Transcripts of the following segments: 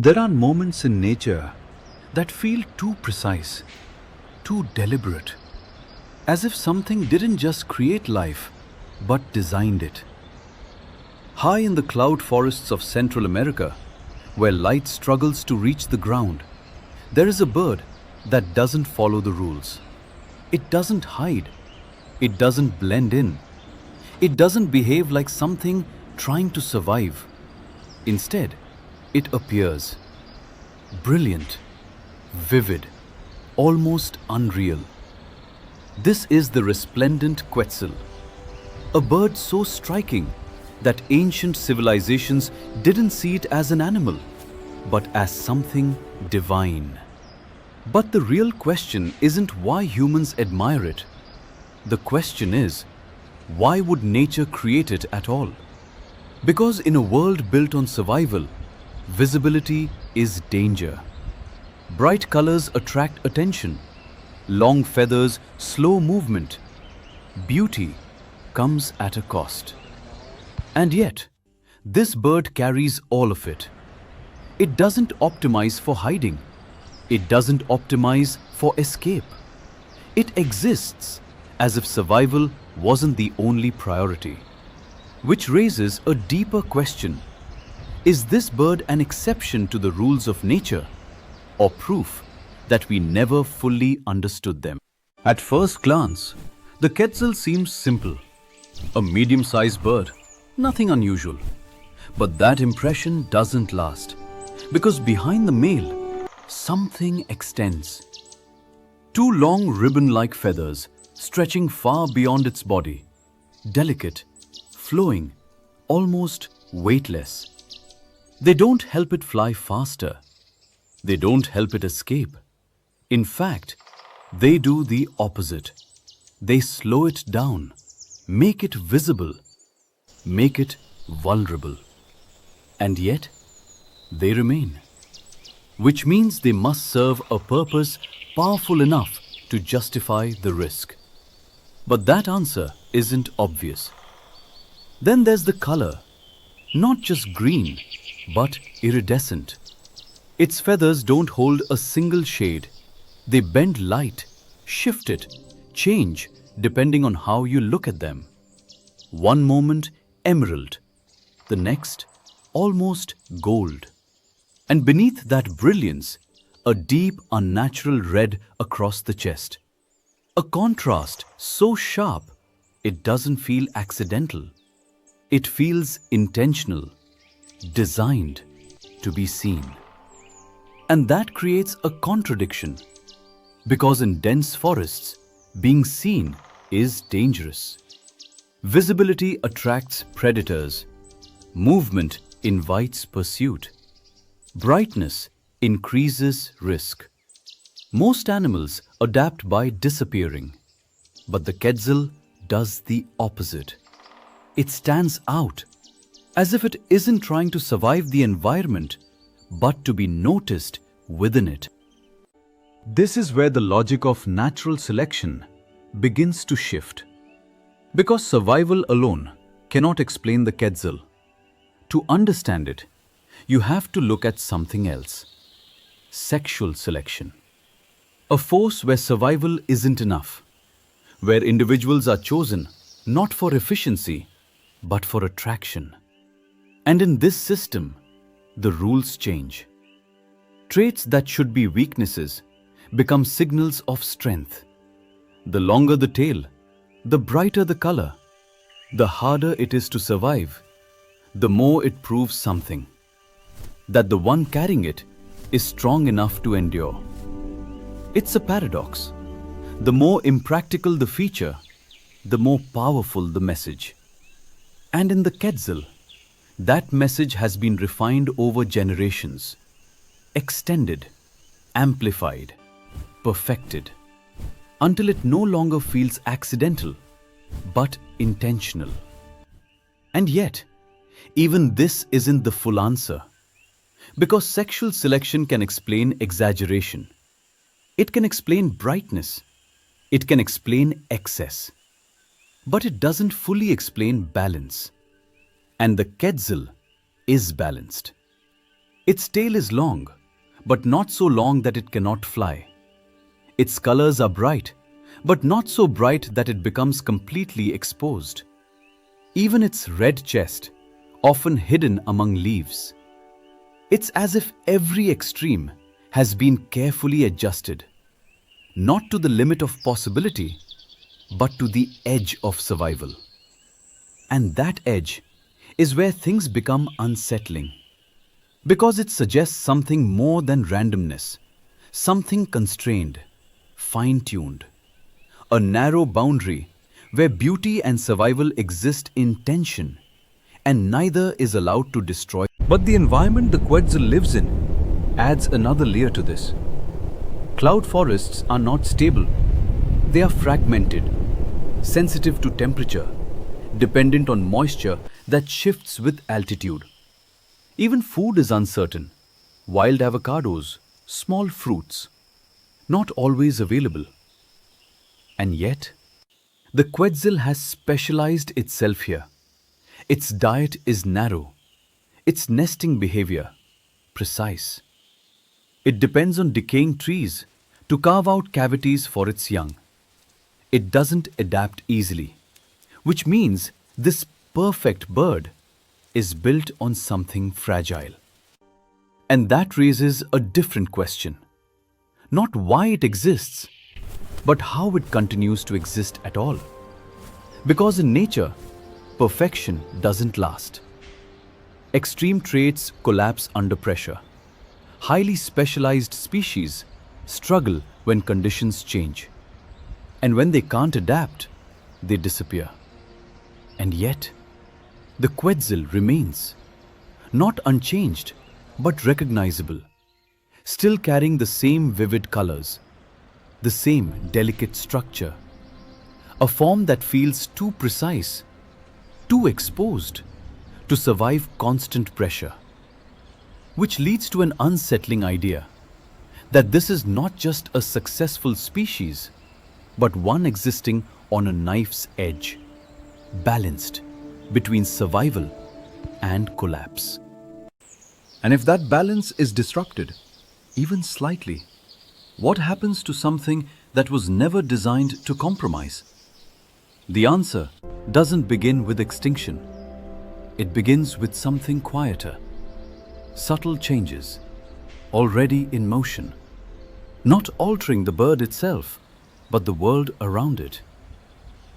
There are moments in nature that feel too precise, too deliberate, as if something didn't just create life, but designed it. High in the cloud forests of Central America, where light struggles to reach the ground, there is a bird that doesn't follow the rules. It doesn't hide. It doesn't blend in. It doesn't behave like something trying to survive. Instead, it appears brilliant, vivid, almost unreal. This is the Resplendent Quetzal, a bird so striking that ancient civilizations didn't see it as an animal, but as something divine. But the real question isn't why humans admire it. The question is, why would nature create it at all? Because in a world built on survival, visibility is danger. Bright colors attract attention. Long feathers slow movement. Beauty comes at a cost. And yet, this bird carries all of it. It doesn't optimize for hiding. It doesn't optimize for escape. It exists as if survival wasn't the only priority. Which raises a deeper question. Is this bird an exception to the rules of nature, or proof that we never fully understood them? At first glance, the Quetzal seems simple. A medium-sized bird, nothing unusual. But that impression doesn't last, because behind the male, something extends. Two long ribbon-like feathers stretching far beyond its body, delicate, flowing, almost weightless. They don't help it fly faster. They don't help it escape. In fact, they do the opposite. They slow it down, make it visible, make it vulnerable. And yet, they remain. Which means they must serve a purpose powerful enough to justify the risk. But that answer isn't obvious. Then there's the color. Not just green, but iridescent. Its feathers don't hold a single shade. They bend light, shift it, change depending on how you look at them. One moment, emerald. The next, almost gold. And beneath that brilliance, a deep, unnatural red across the chest. A contrast so sharp, it doesn't feel accidental. It feels intentional, designed to be seen. And that creates a contradiction, because in dense forests, being seen is dangerous. Visibility attracts predators. Movement invites pursuit. Brightness increases risk. Most animals adapt by disappearing, but the Quetzal does the opposite. It stands out, as if it isn't trying to survive the environment, but to be noticed within it. This is where the logic of natural selection begins to shift. Because survival alone cannot explain the Quetzal. To understand it, you have to look at something else. Sexual selection. A force where survival isn't enough. Where individuals are chosen not for efficiency, but for attraction. And in this system, the rules change. Traits that should be weaknesses become signals of strength. The longer the tail, the brighter the color. The harder it is to survive, the more it proves something. That the one carrying it is strong enough to endure. It's a paradox. The more impractical the feature, the more powerful the message. And in the Quetzal, that message has been refined over generations, extended, amplified, perfected, until it no longer feels accidental, but intentional. And yet, even this isn't the full answer. Because sexual selection can explain exaggeration. It can explain brightness. It can explain excess. But it doesn't fully explain balance. And the Quetzal is balanced. Its tail is long, but not so long that it cannot fly. Its colors are bright, but not so bright that it becomes completely exposed. Even its red chest, often hidden among leaves. It's as if every extreme has been carefully adjusted, not to the limit of possibility, but to the edge of survival. And that edge is where things become unsettling, because it suggests something more than randomness, something constrained, fine-tuned, a narrow boundary where beauty and survival exist in tension, and neither is allowed to destroy. But the environment the Quetzal lives in adds another layer to this. Cloud forests are not stable. They are fragmented, sensitive to temperature, dependent on moisture that shifts with altitude. Even food is uncertain. Wild avocados, small fruits, not always available. And yet, the Quetzal has specialized itself here. Its diet is narrow, its nesting behavior precise. It depends on decaying trees to carve out cavities for its young. It doesn't adapt easily, which means this perfect bird is built on something fragile. And that raises a different question. Not why it exists, but how it continues to exist at all. Because in nature, perfection doesn't last. Extreme traits collapse under pressure. Highly specialized species struggle when conditions change. And when they can't adapt, they disappear. And yet, the Quetzal remains, not unchanged, but recognizable, still carrying the same vivid colors, the same delicate structure, a form that feels too precise, too exposed to survive constant pressure. Which leads to an unsettling idea that this is not just a successful species, but one existing on a knife's edge, balanced between survival and collapse. And if that balance is disrupted, even slightly, what happens to something that was never designed to compromise? The answer doesn't begin with extinction. It begins with something quieter, subtle changes, already in motion, not altering the bird itself, but the world around it.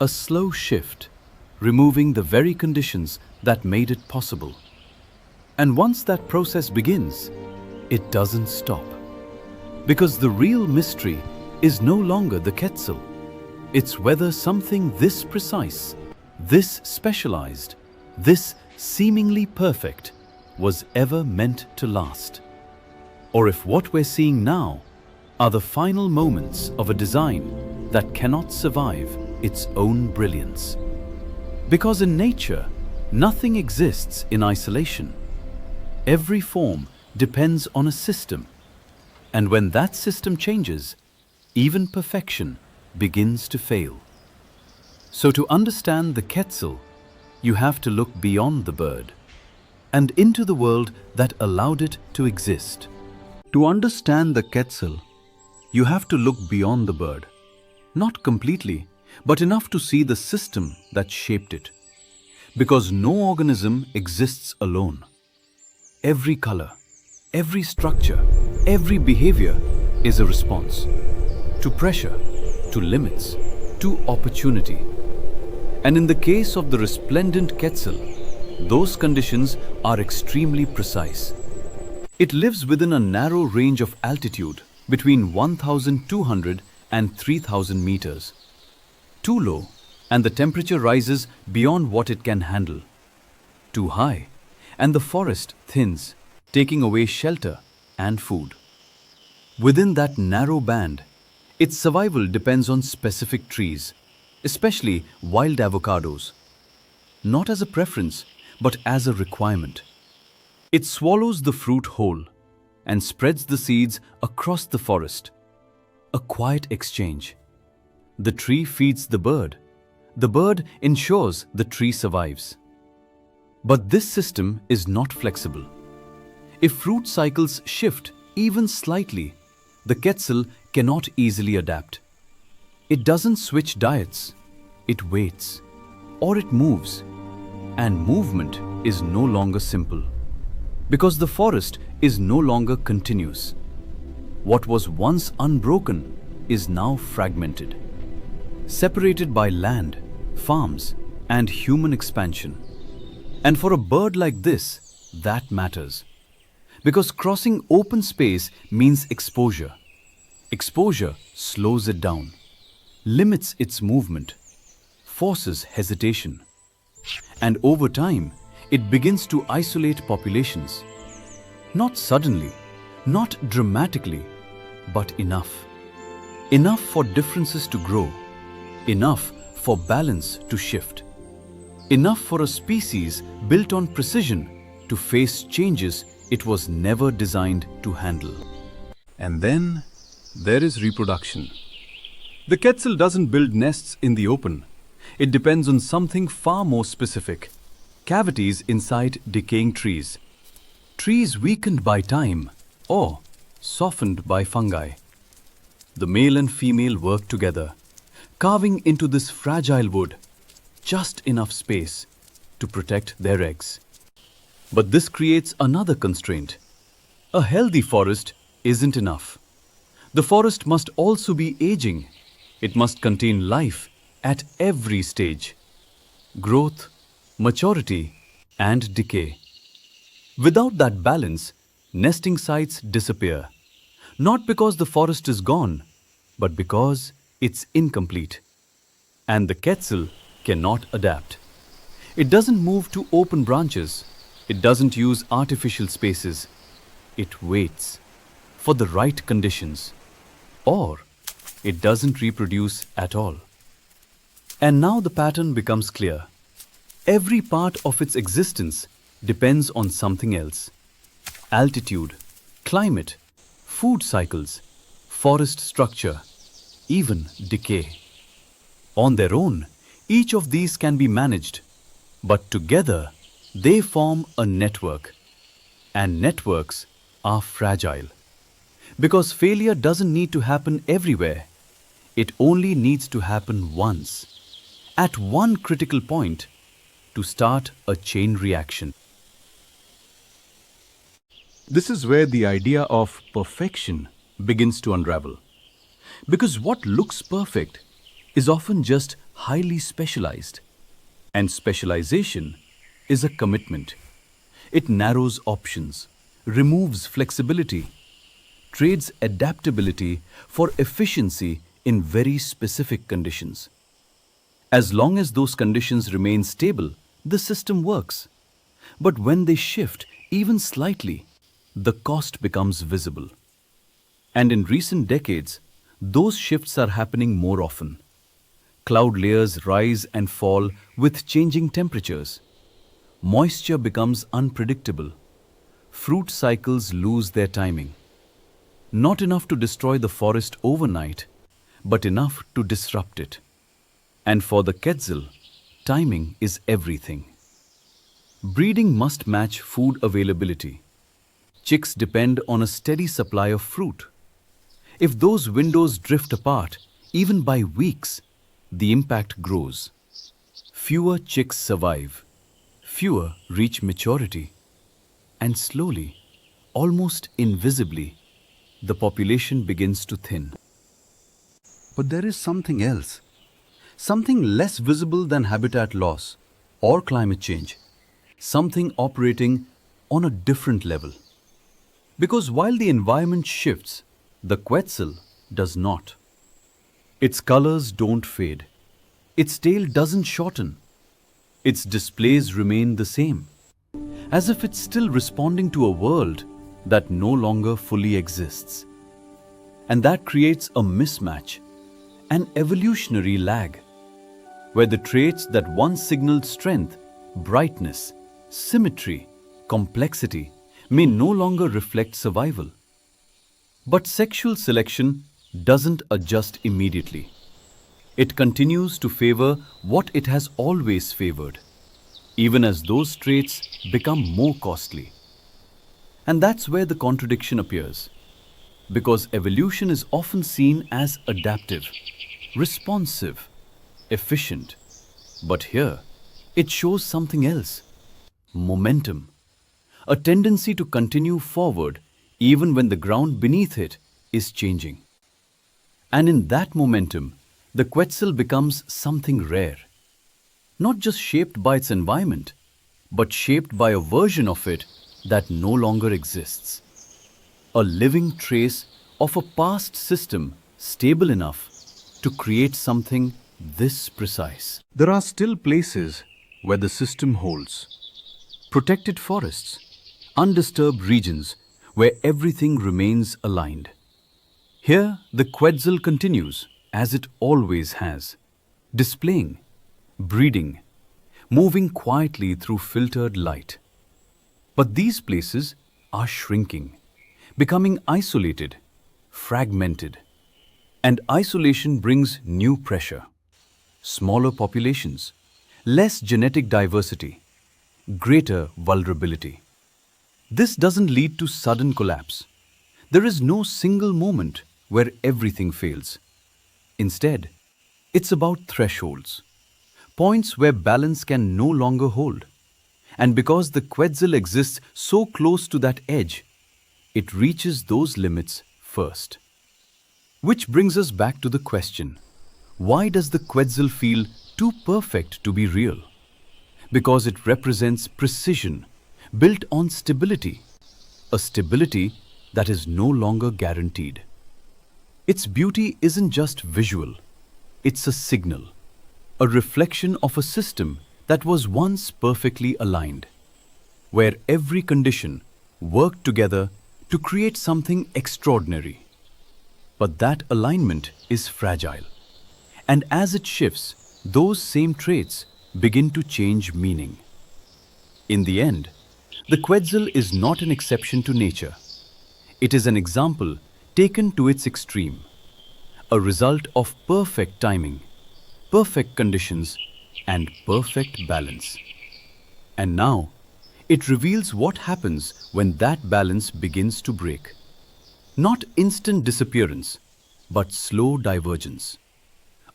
A slow shift, removing the very conditions that made it possible. And once that process begins, it doesn't stop. Because the real mystery is no longer the Quetzal. It's whether something this precise, this specialized, this seemingly perfect was ever meant to last. Or if what we're seeing now are the final moments of a design that cannot survive its own brilliance. Because in nature, nothing exists in isolation. Every form depends on a system. And when that system changes, even perfection begins to fail. So to understand the Quetzal, you have to look beyond the bird and into the world that allowed it to exist. To understand the Quetzal, you have to look beyond the bird, not completely, but enough to see the system that shaped it. Because no organism exists alone. Every color, every structure, every behavior is a response to pressure, to limits, to opportunity. And in the case of the resplendent Quetzal, those conditions are extremely precise. It lives within a narrow range of altitude between 1,200 and 3,000 meters. Too low, and the temperature rises beyond what it can handle. Too high, and the forest thins, taking away shelter and food. Within that narrow band, its survival depends on specific trees, especially wild avocados. Not as a preference, but as a requirement. It swallows the fruit whole and spreads the seeds across the forest. A quiet exchange. The tree feeds the bird. The bird ensures the tree survives. But this system is not flexible. If fruit cycles shift even slightly, the Quetzal cannot easily adapt. It doesn't switch diets, it waits, or it moves. And movement is no longer simple, because the forest is no longer continuous. What was once unbroken is now fragmented, separated by land, farms, and human expansion. And for a bird like this, that matters. Because crossing open space means exposure. Exposure slows it down, limits its movement, forces hesitation. And over time, it begins to isolate populations. Not suddenly, not dramatically, but enough. Enough for differences to grow, enough for balance to shift, enough for a species built on precision to face changes it was never designed to handle. And then there is reproduction. The Quetzal doesn't build nests in the open. It depends on something far more specific: cavities inside decaying trees. Trees weakened by time or softened by fungi. The male and female work together, carving into this fragile wood just enough space to protect their eggs. But this creates another constraint. A healthy forest isn't enough. The forest must also be aging. It must contain life at every stage: growth, maturity, and decay. Without that balance, nesting sites disappear. Not because the forest is gone, but because it's incomplete. And the Quetzal cannot adapt. It doesn't move to open branches. It doesn't use artificial spaces. It waits for the right conditions. Or it doesn't reproduce at all. And now the pattern becomes clear. Every part of its existence depends on something else: altitude, climate, food cycles, forest structure, even decay. On their own, each of these can be managed, but together they form a network. And networks are fragile. Because failure doesn't need to happen everywhere. It only needs to happen once, at one critical point, to start a chain reaction. This is where the idea of perfection begins to unravel. Because what looks perfect is often just highly specialized. And specialization is a commitment. It narrows options, removes flexibility, trades adaptability for efficiency in very specific conditions. As long as those conditions remain stable, the system works. But when they shift even slightly, the cost becomes visible. And in recent decades, those shifts are happening more often. Cloud layers rise and fall with changing temperatures. Moisture becomes unpredictable. Fruit cycles lose their timing. Not enough to destroy the forest overnight, but enough to disrupt it. And for the Quetzal, timing is everything. Breeding must match food availability. Chicks depend on a steady supply of fruit. If those windows drift apart, even by weeks, the impact grows. Fewer chicks survive, fewer reach maturity, and slowly, almost invisibly, the population begins to thin. But there is something else, something less visible than habitat loss or climate change, something operating on a different level. Because while the environment shifts, the Quetzal does not. Its colors don't fade. Its tail doesn't shorten. Its displays remain the same, as if it's still responding to a world that no longer fully exists. And that creates a mismatch, an evolutionary lag, where the traits that once signaled strength, brightness, symmetry, complexity may no longer reflect survival. But sexual selection doesn't adjust immediately. It continues to favor what it has always favored, even as those traits become more costly. And that's where the contradiction appears. Because evolution is often seen as adaptive, responsive, efficient. But here, it shows something else: momentum, a tendency to continue forward even when the ground beneath it is changing. And in that momentum, the Quetzal becomes something rare, not just shaped by its environment, but shaped by a version of it that no longer exists. A living trace of a past system stable enough to create something this precise. There are still places where the system holds. Protected forests, undisturbed regions where everything remains aligned. Here, the Quetzal continues, as it always has, displaying, breeding, moving quietly through filtered light. But these places are shrinking, becoming isolated, fragmented. And isolation brings new pressure. Smaller populations, less genetic diversity, greater vulnerability. This doesn't lead to sudden collapse. There is no single moment where everything fails. Instead, it's about thresholds, points where balance can no longer hold. And because the Quetzal exists so close to that edge, it reaches those limits first. Which brings us back to the question, why does the Quetzal feel too perfect to be real? Because it represents precision, built on stability, a stability that is no longer guaranteed. Its beauty isn't just visual, it's a signal, a reflection of a system that was once perfectly aligned, where every condition worked together to create something extraordinary. But that alignment is fragile, and as it shifts, those same traits begin to change meaning. In the end, the Quetzal is not an exception to nature. It is an example taken to its extreme, a result of perfect timing, perfect conditions, and perfect balance. And now, it reveals what happens when that balance begins to break. Not instant disappearance, but slow divergence.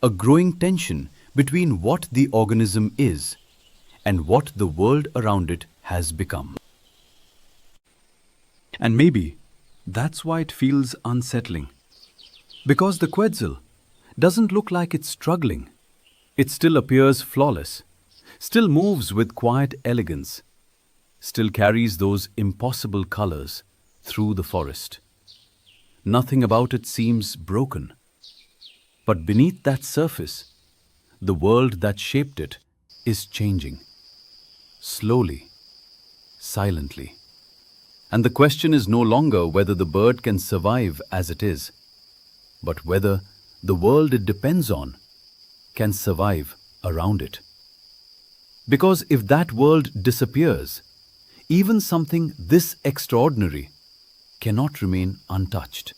A growing tension between what the organism is and what the world around it has become. And maybe that's why it feels unsettling. Because the Quetzal doesn't look like it's struggling. It still appears flawless, still moves with quiet elegance, still carries those impossible colors through the forest. Nothing about it seems broken. But beneath that surface, the world that shaped it is changing. Slowly, silently. And the question is no longer whether the bird can survive as it is, but whether the world it depends on can survive around it. Because if that world disappears, even something this extraordinary cannot remain untouched.